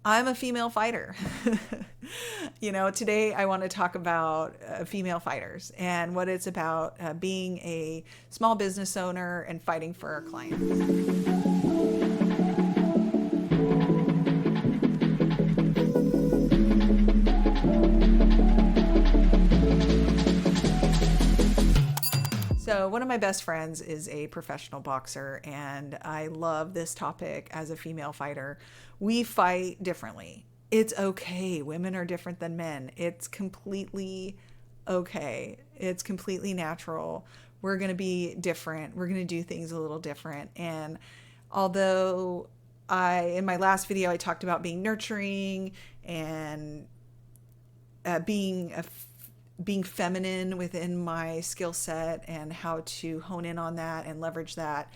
I'm a female fighter. Today I want to talk about female fighters and what it's about being a small business owner and fighting for our clients. So, one of my best friends is a professional boxer, and I love this topic as a female fighter. We fight differently. It's okay. Women are different than men. It's completely okay. It's completely natural. We're going to be different. We're going to do things a little different. And although in my last video, I talked about being nurturing and being being feminine within my skill set and how to hone in on that and leverage that.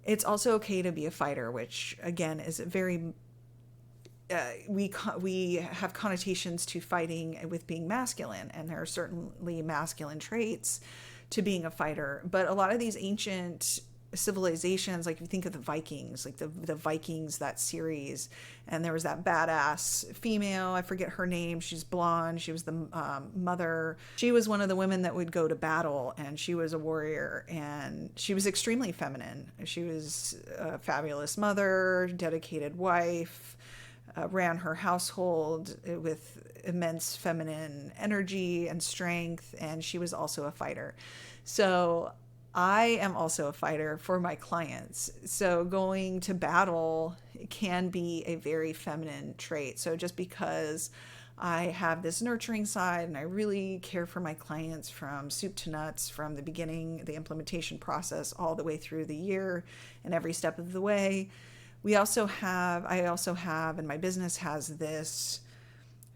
It's also okay to be a fighter, which again is a very we have connotations to fighting with being masculine, and there are certainly masculine traits to being a fighter. But a lot of these ancient civilizations, like if you think of the Vikings, like the Vikings, that series, and there was that badass female, I forget her name, she's blonde, she was the mother, she was one of the women that would go to battle, and she was a warrior, and she was extremely feminine. She was a fabulous mother, dedicated wife, ran her household with immense feminine energy and strength, and she was also a fighter. So I am also a fighter for my clients. So going to battle can be a very feminine trait. So just because I have this nurturing side and I really care for my clients from soup to nuts, from the beginning, the implementation process, all the way through the year and every step of the way, I also have, and my business has this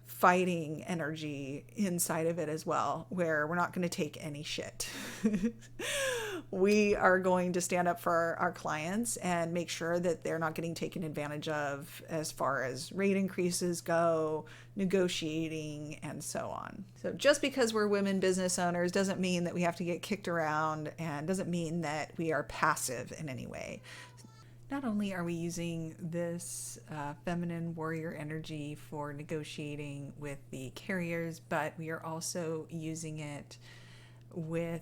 fighting energy inside of it as well, where we're not going to take any shit. We are going to stand up for our clients and make sure that they're not getting taken advantage of as far as rate increases go, negotiating, and so on. So just because we're women business owners doesn't mean that we have to get kicked around, and doesn't mean that we are passive in any way. Not only are we using this feminine warrior energy for negotiating with the carriers, but we are also using it with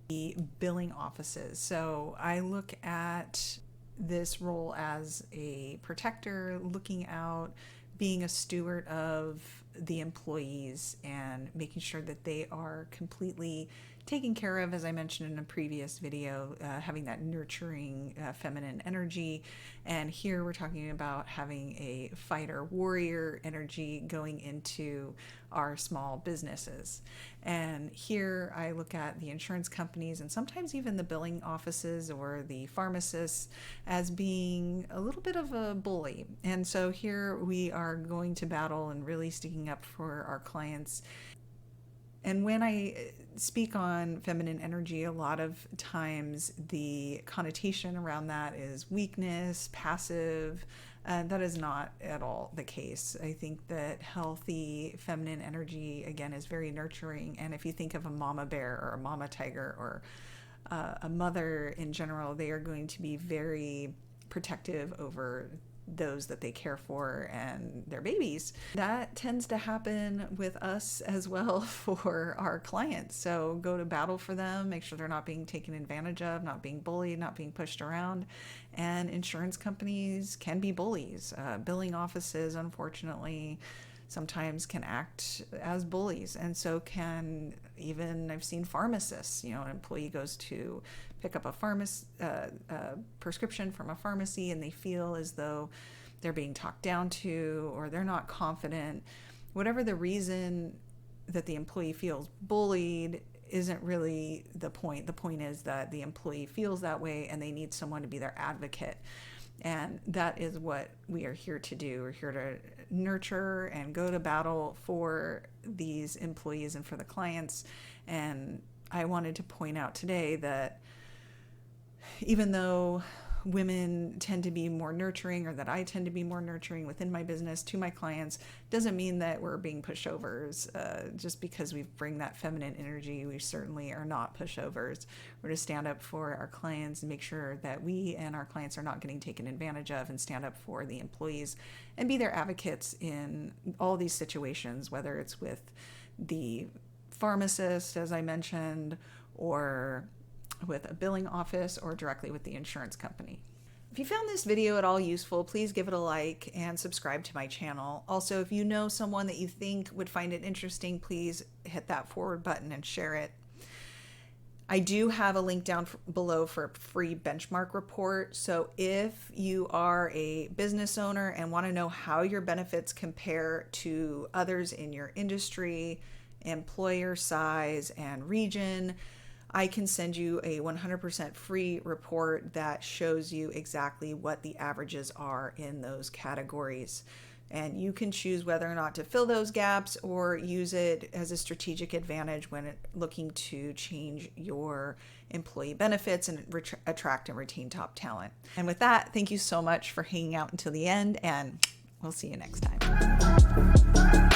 the billing offices. So I look at this role as a protector, looking out, being a steward of the employees and making sure that they are completely taken care of, as I mentioned in a previous video, having that nurturing feminine energy. And here we're talking about having a fighter warrior energy going into our small businesses. And here I look at the insurance companies and sometimes even the billing offices or the pharmacists as being a little bit of a bully. And so here we are going to battle and really sticking up for our clients. And when I speak on feminine energy, a lot of times the connotation around that is weakness, passive. That is not at all the case. I think that healthy feminine energy, again, is very nurturing. And if you think of a mama bear or a mama tiger or a mother in general, they are going to be very protective over those that they care for and their babies. That tends to happen with us as well for our clients. So go to battle for them, make sure they're not being taken advantage of, not being bullied, not being pushed around. And insurance companies can be bullies. Billing offices, unfortunately, sometimes can act as bullies, and so can even, I've seen pharmacists. An employee goes to pick up a prescription from a pharmacy, and they feel as though they're being talked down to, or they're not confident. Whatever the reason that the employee feels bullied isn't really the point. The point is that the employee feels that way and they need someone to be their advocate. And that is what we are here to do. We're here to nurture and go to battle for these employees and for the clients. And I wanted to point out today that even though women tend to be more nurturing, or that I tend to be more nurturing within my business to my clients, doesn't mean that we're being pushovers. Just because we bring that feminine energy, we certainly are not pushovers. We're to stand up for our clients and make sure that we and our clients are not getting taken advantage of, and stand up for the employees and be their advocates in all these situations, whether it's with the pharmacist, as I mentioned, or with a billing office, or directly with the insurance company. If you found this video at all useful, please give it a like and subscribe to my channel. Also, if you know someone that you think would find it interesting, please hit that forward button and share it. I do have a link down below for a free benchmark report. So if you are a business owner and want to know how your benefits compare to others in your industry, employer size, and region, I can send you a 100% free report that shows you exactly what the averages are in those categories. And you can choose whether or not to fill those gaps or use it as a strategic advantage when looking to change your employee benefits and attract and retain top talent. And with that, thank you so much for hanging out until the end, and we'll see you next time.